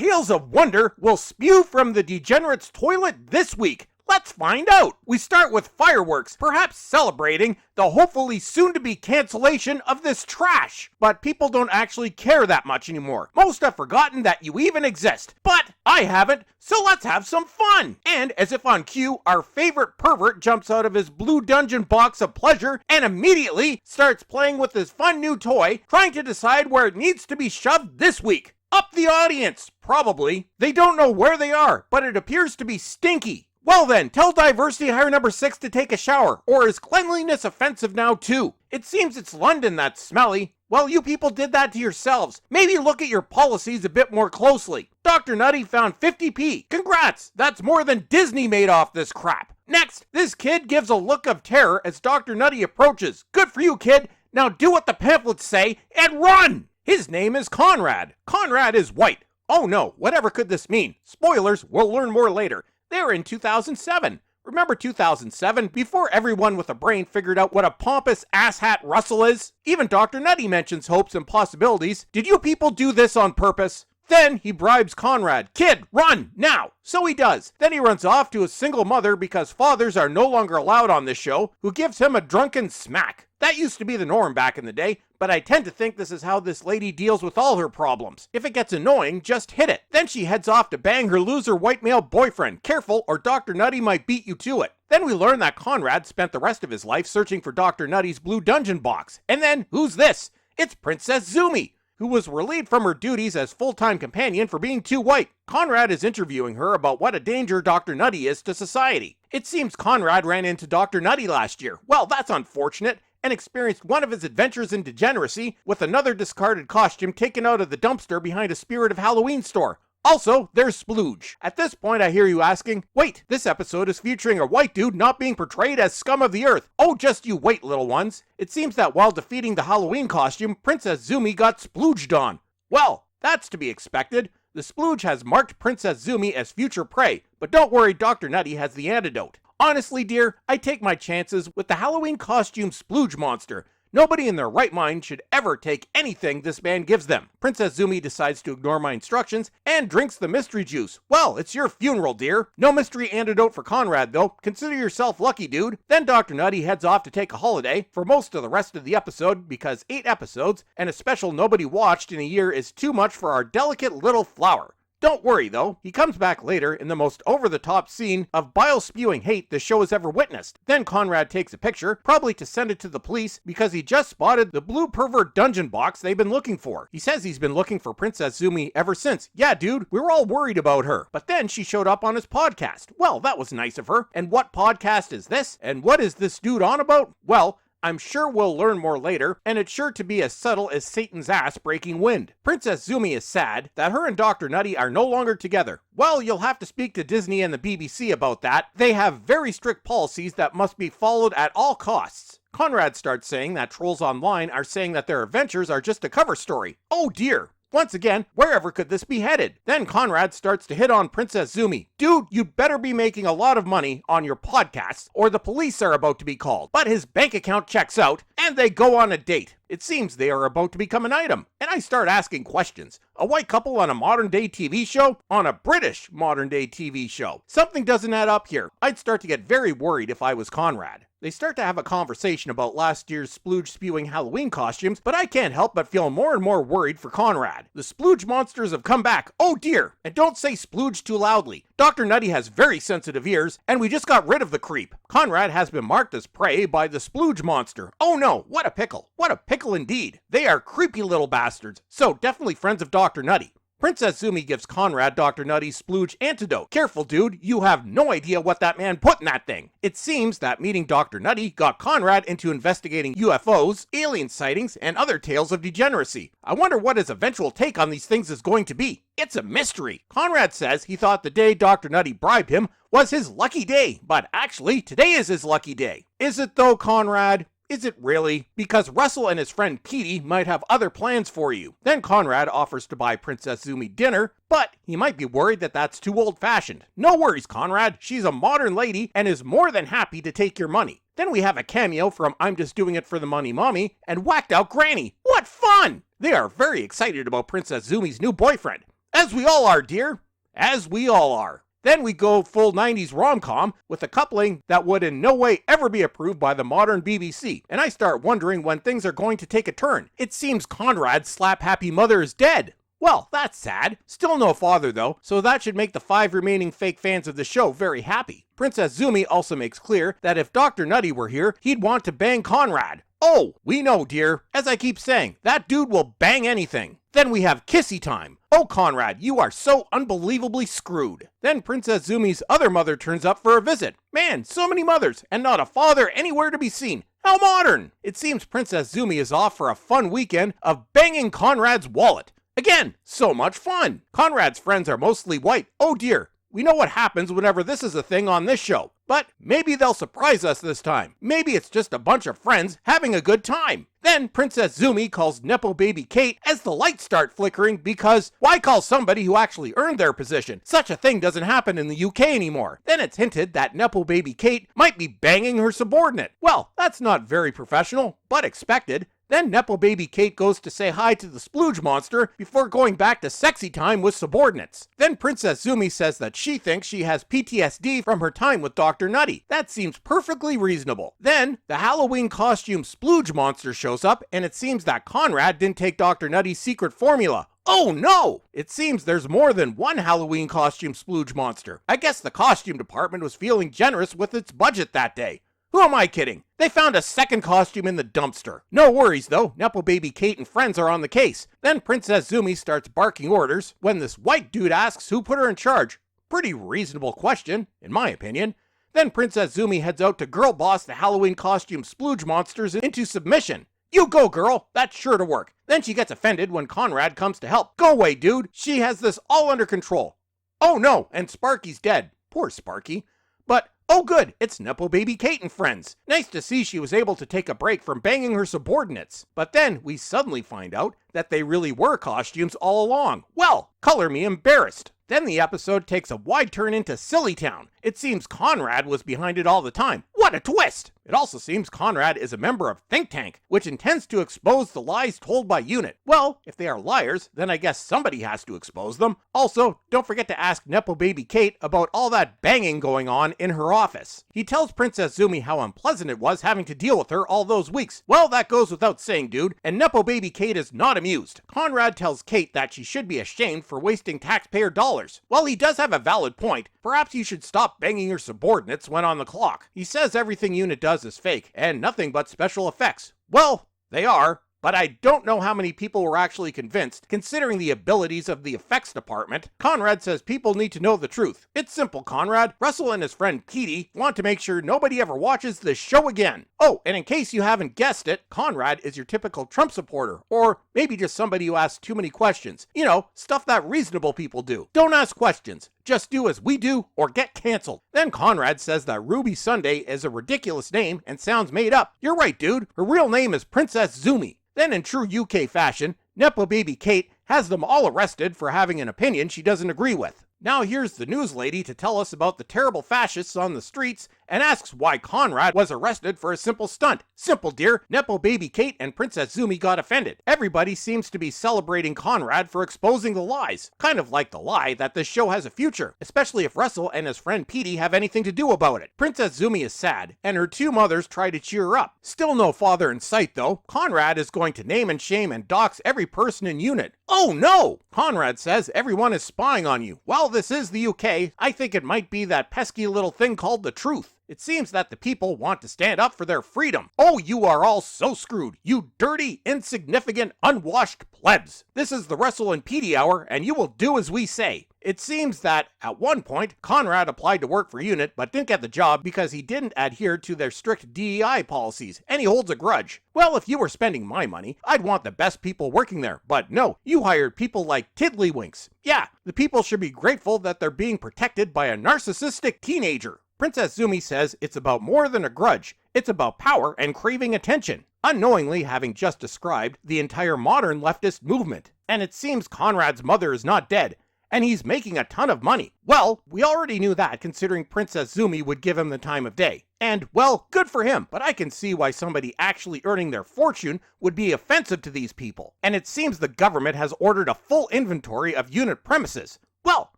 tales of wonder will spew from the degenerate's toilet this week? Let's find out. We start with fireworks, perhaps celebrating the hopefully soon-to-be cancellation of this trash. But people don't actually care that much anymore. Most have forgotten that you even exist. But I haven't, so let's have some fun. And as if on cue, our favorite pervert jumps out of his blue dungeon box of pleasure and immediately starts playing with his fun new toy, trying to decide where it needs to be shoved this week. Up the audience, probably. They don't know where they are, but it appears to be stinky. Well then, tell diversity hire number 6 to take a shower, or is cleanliness offensive now too? It seems it's London that's smelly. Well, you people did that to yourselves. Maybe look at your policies a bit more closely. Dr. Nutty found 50p. Congrats, that's more than Disney made off this crap. Next, this kid gives a look of terror as Dr. Nutty approaches. Good for you, kid. Now do what the pamphlets say and run! His name is Conrad. Conrad is white. Oh no, whatever could this mean? Spoilers, we'll learn more later. They were in 2007. Remember 2007, before everyone with a brain figured out what a pompous asshat Russell is? Even Dr. Nutty mentions hopes and possibilities. Did you people do this on purpose? Then he bribes Conrad. Kid, run, now! So he does. Then he runs off to a single mother because fathers are no longer allowed on this show, who gives him a drunken smack. That used to be the norm back in the day, but I tend to think this is how this lady deals with all her problems. If it gets annoying, just hit it. Then she heads off to bang her loser white male boyfriend. Careful, or Dr. Nutty might beat you to it. Then we learn that Conrad spent the rest of his life searching for Dr. Nutty's blue dungeon box. And then, who's this? It's Princess Zumi, who was relieved from her duties as full-time companion for being too white. Conrad is interviewing her about what a danger Dr. Nutty is to society. It seems Conrad ran into Dr. Nutty last year. Well, that's unfortunate, and experienced one of his adventures in degeneracy with another discarded costume taken out of the dumpster behind a Spirit of Halloween store. Also, there's Splooge. At this point, I hear you asking, wait, this episode is featuring a white dude not being portrayed as scum of the earth. Oh, just you wait, little ones. It seems that while defeating the Halloween costume, Princess Zumi got splooged on. Well, that's to be expected. The splooge has marked Princess Zumi as future prey, but don't worry, Dr. Nutty has the antidote. Honestly, dear, I take my chances with the Halloween costume splooge monster. Nobody in their right mind should ever take anything this man gives them. Princess Zumi decides to ignore my instructions and drinks the mystery juice. Well, it's your funeral, dear. No mystery antidote for Conrad, though. Consider yourself lucky, dude. Then Dr. Nutty heads off to take a holiday for most of the rest of the episode because 8 episodes and a special nobody watched in a year is too much for our delicate little flower. Don't worry, though. He comes back later in the most over-the-top scene of bile-spewing hate the show has ever witnessed. Then Conrad takes a picture, probably to send it to the police, because he just spotted the blue pervert dungeon box they've been looking for. He says he's been looking for Princess Zumi ever since. Yeah, dude, we were all worried about her. But then she showed up on his podcast. Well, that was nice of her. And what podcast is this? And what is this dude on about? Well, I'm sure we'll learn more later, and it's sure to be as subtle as Satan's ass breaking wind. Princess Zumi is sad that her and Dr. Nutty are no longer together. Well, you'll have to speak to Disney and the BBC about that. They have very strict policies that must be followed at all costs. Conrad starts saying that trolls online are saying that their adventures are just a cover story. Oh dear. Once again, wherever could this be headed? Then Conrad starts to hit on Princess Zumi. Dude, you'd better be making a lot of money on your podcasts, or the police are about to be called. But his bank account checks out, and they go on a date. It seems they are about to become an item. And I start asking questions. A white couple on a modern-day TV show? On a British modern-day TV show? Something doesn't add up here. I'd start to get very worried if I was Conrad. They start to have a conversation about last year's splooge-spewing Halloween costumes, but I can't help but feel more and more worried for Conrad. The splooge monsters have come back. Oh dear! And don't say splooge too loudly. Dr. Nutty has very sensitive ears, and we just got rid of the creep. Conrad has been marked as prey by the splooge monster. Oh no, what a pickle. What a pickle indeed. They are creepy little bastards, so definitely friends of Dr. Nutty. Princess Zumi gives Conrad Dr. Nutty's splooge antidote. Careful, dude, you have no idea what that man put in that thing. It seems that meeting Dr. Nutty got Conrad into investigating UFOs, alien sightings, and other tales of degeneracy. I wonder what his eventual take on these things is going to be. It's a mystery. Conrad says he thought the day Dr. Nutty bribed him was his lucky day, but actually, today is his lucky day. Is it though, Conrad? Is it really? Because Russell and his friend Petey might have other plans for you. Then Conrad offers to buy Princess Zumi dinner, but he might be worried that that's too old-fashioned. No worries, Conrad. She's a modern lady and is more than happy to take your money. Then we have a cameo from I'm Just Doing It for the Money Mommy and Whacked Out Granny. What fun! They are very excited about Princess Zumi's new boyfriend. As we all are, dear. As we all are. Then we go full 90s rom-com with a coupling that would in no way ever be approved by the modern BBC. And I start wondering when things are going to take a turn. It seems Conrad's slap-happy mother is dead. Well, that's sad. Still no father though, so that should make the 5 remaining fake fans of the show very happy. Princess Zumi also makes clear that if Dr. Nutty were here, he'd want to bang Conrad. Oh, we know, dear. As I keep saying, that dude will bang anything. Then we have kissy time. Oh, Conrad, you are so unbelievably screwed. Then Princess Zumi's other mother turns up for a visit. Man, so many mothers, and not a father anywhere to be seen. How modern! It seems Princess Zumi is off for a fun weekend of banging Conrad's wallet. Again, so much fun. Conrad's friends are mostly white. Oh dear. We know what happens whenever this is a thing on this show. But maybe they'll surprise us this time. Maybe it's just a bunch of friends having a good time. Then Princess Zumi calls Nepo Baby Kate as the lights start flickering because why call somebody who actually earned their position? Such a thing doesn't happen in the UK anymore. Then it's hinted that Nepo Baby Kate might be banging her subordinate. Well, that's not very professional, but expected. Then Nepo Baby Kate goes to say hi to the splooge monster before going back to sexy time with subordinates. Then Princess Zumi says that she thinks she has PTSD from her time with Dr. Nutty. That seems perfectly reasonable. Then the Halloween costume splooge monster shows up and it seems that Conrad didn't take Dr. Nutty's secret formula. Oh no! It seems there's more than one Halloween costume splooge monster. I guess the costume department was feeling generous with its budget that day. Who am I kidding? They found a second costume in the dumpster. No worries though, Nepo Baby Kate and friends are on the case. Then Princess Zumi starts barking orders when this white dude asks who put her in charge. Pretty reasonable question, in my opinion. Then Princess Zumi heads out to girl boss the Halloween costume splooge monsters into submission. You go, girl, that's sure to work. Then she gets offended when Conrad comes to help. Go away, dude, she has this all under control. Oh no, and Sparky's dead. Poor Sparky. But oh good, it's Nepo Baby Kate and friends. Nice to see she was able to take a break from banging her subordinates. But then we suddenly find out that they really were costumes all along. Well, color me embarrassed. Then the episode takes a wide turn into Silly Town. It seems Conrad was behind it all the time. What a twist! It also seems Conrad is a member of Think Tank, which intends to expose the lies told by Unit. Well, if they are liars, then I guess somebody has to expose them. Also, don't forget to ask Nepo Baby Kate about all that banging going on in her office. He tells Princess Zumi how unpleasant it was having to deal with her all those weeks. Well, that goes without saying, dude, and Nepo Baby Kate is not amused. Conrad tells Kate that she should be ashamed for wasting taxpayer dollars. While he does have a valid point, perhaps you should stop banging your subordinates when on the clock. He says everything Unit does is fake, and nothing but special effects. Well, they are. But I don't know how many people were actually convinced, considering the abilities of the effects department. Conrad says people need to know the truth. It's simple, Conrad. Russell and his friend Petey want to make sure nobody ever watches this show again. Oh, and in case you haven't guessed it, Conrad is your typical Trump supporter, or maybe just somebody who asks too many questions. You know, stuff that reasonable people do. Don't ask questions. Just do as we do or get canceled. Then Conrad says that Ruby Sunday is a ridiculous name and sounds made up. You're right, dude. Her real name is Princess Zumi. Then in true UK fashion, Nepo Baby Kate has them all arrested for having an opinion she doesn't agree with. Now here's the news lady to tell us about the terrible fascists on the streets and asks why Conrad was arrested for a simple stunt. Simple, dear. Nepo Baby Kate and Princess Zumi got offended. Everybody seems to be celebrating Conrad for exposing the lies. Kind of like the lie that this show has a future, especially if Russell and his friend Petey have anything to do about it. Princess Zumi is sad, and her two mothers try to cheer her up. Still no father in sight, though. Conrad is going to name and shame and dox every person in Unit. Oh no! Conrad says everyone is spying on you. While this is the UK, I think it might be that pesky little thing called the truth. It seems that the people want to stand up for their freedom. Oh, you are all so screwed, you dirty, insignificant, unwashed plebs. This is the Russell and Petey hour, and you will do as we say. It seems that, at one point, Conrad applied to work for Unit but didn't get the job because he didn't adhere to their strict DEI policies, and he holds a grudge. Well, if you were spending my money, I'd want the best people working there, but no, you hired people like Tiddlywinks. Yeah, the people should be grateful that they're being protected by a narcissistic teenager. Princess Zumi says it's about more than a grudge, it's about power and craving attention, unknowingly having just described the entire modern leftist movement. And it seems Conrad's mother is not dead, and he's making a ton of money. Well, we already knew that considering Princess Zumi would give him the time of day. And, well, good for him, but I can see why somebody actually earning their fortune would be offensive to these people. And it seems the government has ordered a full inventory of unit premises. Well,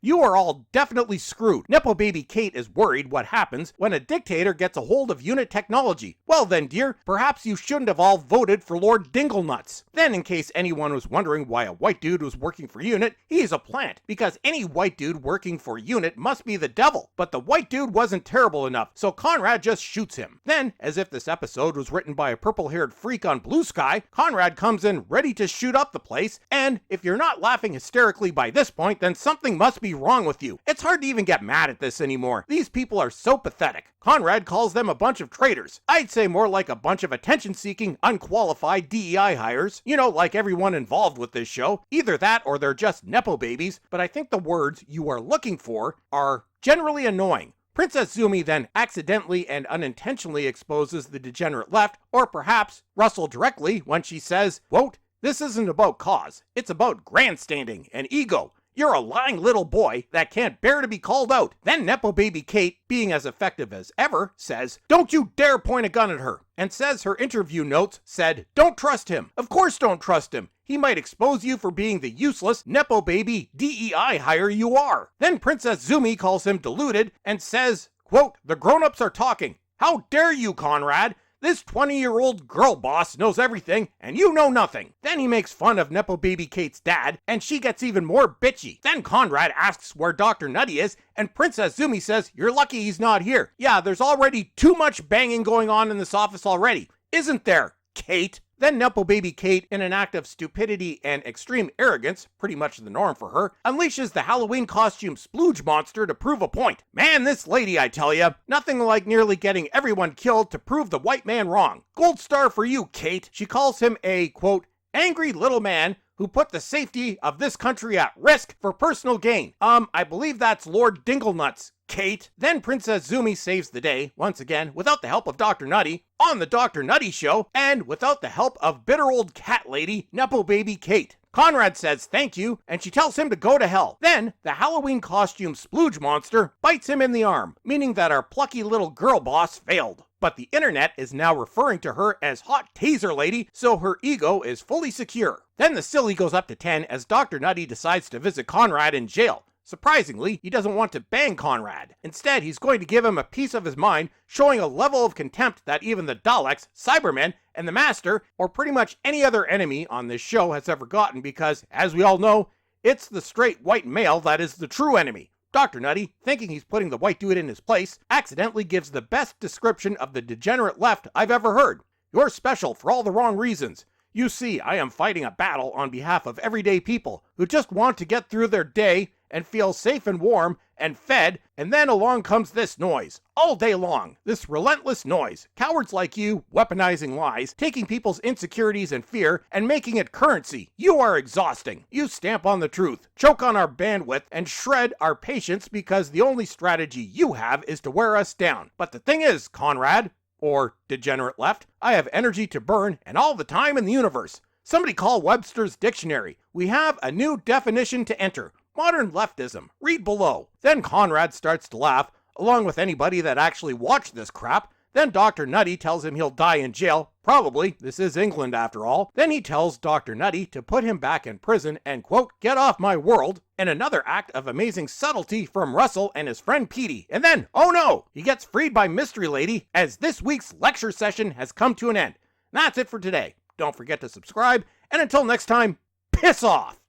you are all definitely screwed. Nepo Baby Kate is worried what happens when a dictator gets a hold of unit technology. Well then, dear, perhaps you shouldn't have all voted for Lord Dinglenuts. Then, in case anyone was wondering why a white dude was working for UNIT, he's a plant, because any white dude working for UNIT must be the devil. But the white dude wasn't terrible enough, so Conrad just shoots him. Then, as if this episode was written by a purple-haired freak on Blue Sky, Conrad comes in ready to shoot up the place, and if you're not laughing hysterically by this point, then something must be wrong with you. It's hard to even get mad at this anymore. These people are so pathetic. Conrad calls them a bunch of traitors. I'd say more like a bunch of attention-seeking, unqualified DEI hires. You know, like everyone involved with this show. Either that or they're just Nepo babies, but I think the words you are looking for are generally annoying. Princess Zumi then accidentally and unintentionally exposes the degenerate left, or perhaps Russell directly when she says, quote, "This isn't about cause, it's about grandstanding and ego. You're a lying little boy that can't bear to be called out." Then Nepo Baby Kate, being as effective as ever, says, "Don't you dare point a gun at her," and says her interview notes said, "Don't trust him. Of course don't trust him. He might expose you for being the useless Nepo Baby DEI hire you are." Then Princess Zumi calls him deluded and says, quote, "The grown-ups are talking. How dare you, Conrad? This 20-year-old girl boss knows everything, and you know nothing." Then he makes fun of Nepo Baby Kate's dad, and she gets even more bitchy. Then Conrad asks where Dr. Nutty is, and Princess Zumi says, "You're lucky he's not here. Yeah, there's already too much banging going on in this office already. Isn't there, Kate?" Then Nepo Baby Kate, in an act of stupidity and extreme arrogance, pretty much the norm for her, unleashes the Halloween costume splooge monster to prove a point. Man, this lady, I tell ya, nothing like nearly getting everyone killed to prove the white man wrong. Gold star for you, Kate. She calls him a, quote, "angry little man who put the safety of this country at risk for personal gain." I believe that's Lord Dinglenuts, Kate. Then Princess Zumi saves the day, once again, without the help of Dr. Nutty, on the Dr. Nutty show, and without the help of bitter old cat lady, Nepo Baby Kate. Conrad says thank you, and she tells him to go to hell. Then, the Halloween costume splooge monster bites him in the arm, meaning that our plucky little girl boss failed. But the internet is now referring to her as Hot Taser Lady, so her ego is fully secure. Then the silly goes up to 10 as Dr. Nutty decides to visit Conrad in jail. Surprisingly, he doesn't want to bang Conrad. Instead, he's going to give him a piece of his mind, showing a level of contempt that even the Daleks, Cybermen, and the Master, or pretty much any other enemy on this show has ever gotten because, as we all know, it's the straight white male that is the true enemy. Dr. Nutty, thinking he's putting the white dude in his place, accidentally gives the best description of the degenerate left I've ever heard. "You're special for all the wrong reasons. You see, I am fighting a battle on behalf of everyday people who just want to get through their day and feel safe and warm and fed, and then along comes this noise. All day long, this relentless noise. Cowards like you, weaponizing lies, taking people's insecurities and fear, and making it currency. You are exhausting. You stamp on the truth, choke on our bandwidth, and shred our patience because the only strategy you have is to wear us down. But the thing is, Conrad, or degenerate left, I have energy to burn and all the time in the universe. Somebody call Webster's dictionary. We have a new definition to enter. Modern leftism. Read below." Then Conrad starts to laugh, along with anybody that actually watched this crap. Then Dr. Nutty tells him he'll die in jail. Probably. This is England after all. Then he tells Dr. Nutty to put him back in prison and, quote, "get off my world," in another act of amazing subtlety from Russell and his friend Petey. And then, oh no, he gets freed by Mystery Lady as this week's lecture session has come to an end. That's it for today. Don't forget to subscribe, and until next time, piss off!